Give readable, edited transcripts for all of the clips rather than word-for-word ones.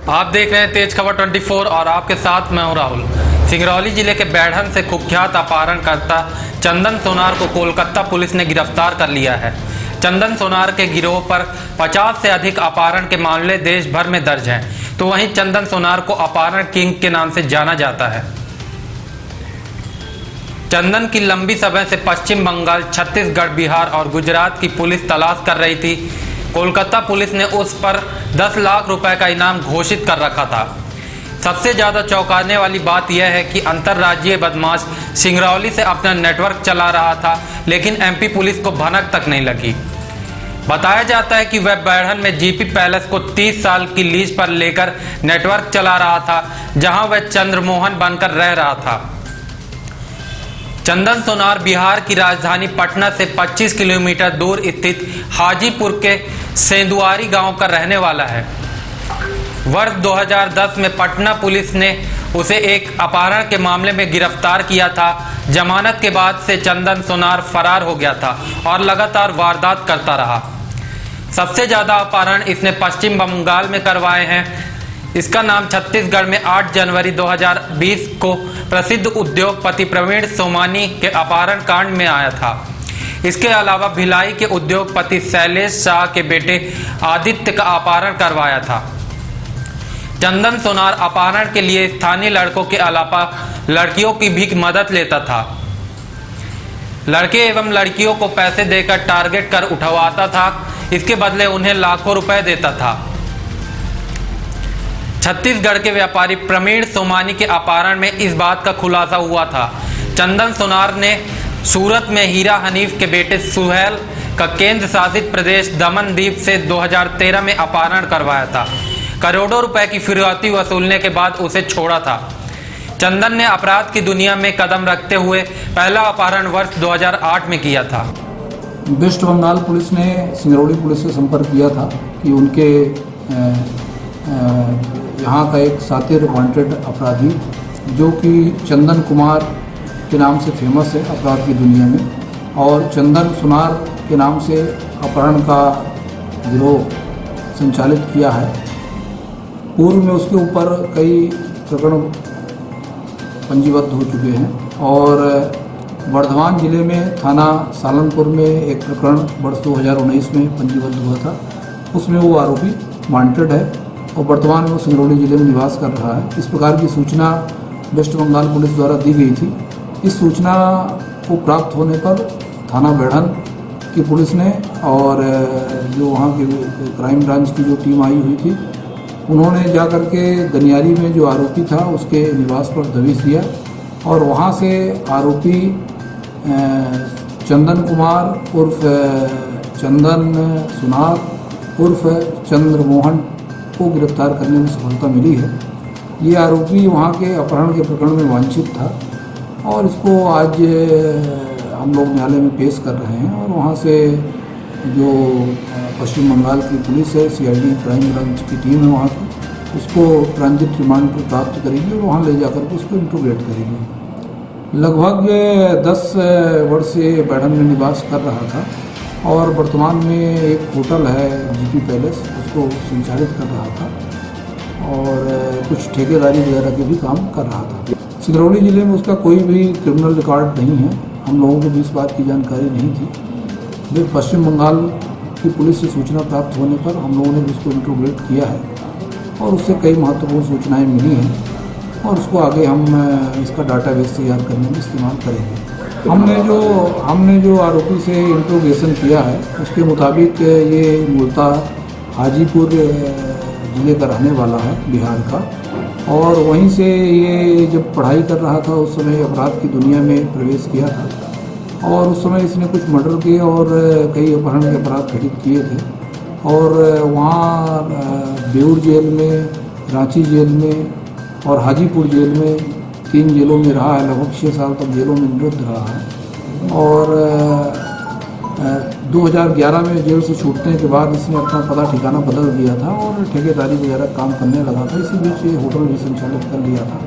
आप देख रहे हैं तेज खबर 24 और आपके साथ मैं हूं राहुल। सिंगरौली जिले के बैढ़न से कुख्यात अपहरणकर्ता चंदन सोनार को कोलकाता पुलिस ने गिरफ्तार कर लिया है। चंदन सोनार के गिरोह पर 50 से अधिक अपहरण के मामले देश भर में दर्ज हैं, तो वहीं चंदन सोनार को अपहरण किंग के नाम से जाना जाता है। चंदन की लंबी समय से पश्चिम बंगाल, छत्तीसगढ़, बिहार और गुजरात की पुलिस तलाश कर रही थी। कोलकाता पुलिस ने उस पर 10 लाख रुपए का इनाम घोषित कर रखा था। सबसे ज़्यादा चौंकाने वाली बात यह है कि अंतर्राज्यीय बदमाश सिंगरौली से अपना नेटवर्क चला रहा था, लेकिन एमपी पुलिस को भनक तक नहीं लगी। बताया जाता है कि वह बैढ़न में जीपी पैलेस को 30 साल की लीज पर लेकर नेटवर्क चला रहा था, जहां वह चंद्रमोहन बनकर रह रहा था। चंदन सोनार बिहार की राजधानी पटना से 25 किलोमीटर दूर स्थित हाजीपुर के सेंदुआरी गांव का रहने वाला है। वर्ष 2010 में पटना पुलिस ने उसे एक अपहरण के मामले में गिरफ्तार किया था। जमानत के बाद से चंदन सोनार फरार हो गया था और लगातार वारदात करता रहा। सबसे ज़्यादा अपहरण इसने पश्चिम बंगाल में करवाए हैं। इसका नाम छत्तीसगढ़ में 8 जनवरी 2020 को प्रसिद्ध उद्योगपति प्रवीण सोमानी के अपहरण कांड में आया था। इसके अलावा भिलाई के उद्योगपति शैलेश शाह के बेटे आदित्य का अपहरण करवाया था। चंदन सोनार अपहरण के लिए स्थानीय लड़कों के अलावा लड़कियों की भी मदद लेता था। लड़के एवं लड़कियों को पैसे देकर टारगेट कर उठवाता था। इसके बदले उन्हें लाखों रुपए देता था। छत्तीसगढ़ के व्यापारी प्रवीण सोमानी के अपहरण में इस बात का खुलासा हुआ था। चंदन सोनार ने सूरत में हीरा हनीफ के बेटे सुहेल का केंद्र शासित प्रदेश दमन दीप से 2013 में अपहरण करवाया था। करोड़ों रुपए की फिरौती वसूलने के बाद उसे छोड़ा था। चंदन ने अपराध की दुनिया में कदम रखते हुए पहला अपहरण वर्ष 2008 में किया था। वेस्ट बंगाल पुलिस ने सिंगरौली पुलिस से संपर्क किया था कि उनके यहाँ का एक सातिर वांटेड अपराधी जो कि चंदन कुमार के नाम से फेमस है अपराध की दुनिया में, और चंदन सोनार के नाम से अपहरण का गिरोह संचालित किया है। पूर्व में उसके ऊपर कई प्रकरण पंजीबद्ध हो चुके हैं और वर्धमान जिले में थाना सालनपुर में एक प्रकरण वर्ष 2019 में पंजीबद्ध हुआ था। उसमें वो आरोपी वांटेड है और वर्तमान में वो सिंगरौली जिले में निवास कर रहा है। इस प्रकार की सूचना वेस्ट बंगाल पुलिस द्वारा दी गई थी। इस सूचना को प्राप्त होने पर थाना बैढ़न की पुलिस ने और जो वहाँ के क्राइम ब्रांच की जो टीम आई हुई थी, उन्होंने जाकर के गनियारी में जो आरोपी था उसके निवास पर दबिश दिया और वहाँ से आरोपी चंदन कुमार उर्फ चंदन सोनार उर्फ चंद्रमोहन को गिरफ्तार करने में सफलता मिली है। ये आरोपी वहाँ के अपहरण के प्रकरण में वांछित था और इसको आज हम लोग न्यायालय में पेश कर रहे हैं और वहाँ से जो पश्चिम बंगाल की पुलिस है, CID क्राइम ब्रांच की टीम है वहाँ की, उसको ट्रांजिट रिमांड पर प्राप्त करेगी और वहाँ ले जाकर के उसको इंट्रोगेट करेगी। लगभग 10 वर्ष से बैढ़न में निवास कर रहा था और वर्तमान में एक होटल है जीपी पैलेस, उसको संचालित कर रहा था और कुछ ठेकेदारी वगैरह के भी काम कर रहा था। सिंगरौली जिले में उसका कोई भी क्रिमिनल रिकॉर्ड नहीं है। हम लोगों को भी इस बात की जानकारी नहीं थी। फिर पश्चिम बंगाल की पुलिस से सूचना प्राप्त होने पर हम लोगों ने भी उसको इंट्रोगेट किया है और उससे कई महत्वपूर्ण सूचनाएं मिली हैं और उसको आगे हम इसका डाटाबेस तैयार करने में इस्तेमाल करेंगे। हमने जो आरोपी से इंट्रोगेशन किया है उसके मुताबिक ये मूलतः हाजीपुर ज़िले का रहने वाला है, बिहार का, और वहीं से ये जब पढ़ाई कर रहा था उस समय अपराध की दुनिया में प्रवेश किया था और उस समय इसने कुछ मर्डर किए और कई अपहरण के अपराध घटित किए थे और वहाँ बेऊर जेल में, रांची जेल में और हाजीपुर जेल में 3 जेलों में रहा है। लगभग 6 साल तक जेलों में निरुद्ध रहा है और 2011 में जेल से छूटने के बाद इसने अपना पता ठिकाना बदल दिया था और ठेकेदारी वगैरह काम करने लगा था। इसी बीच ये होटल भी संचालित कर लिया था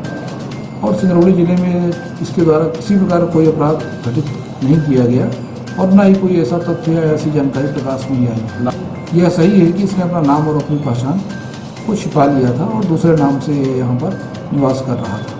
और सिंगरौली जिले में इसके द्वारा किसी प्रकार कोई अपराध घटित नहीं किया गया और न ही कोई ऐसा तथ्य या ऐसी जानकारी प्रकाश में आई। यह सही है कि इसने अपना नाम और अपनी पहचान को छिपा लिया था और दूसरे नाम से यहाँ पर निवास कर रहा था।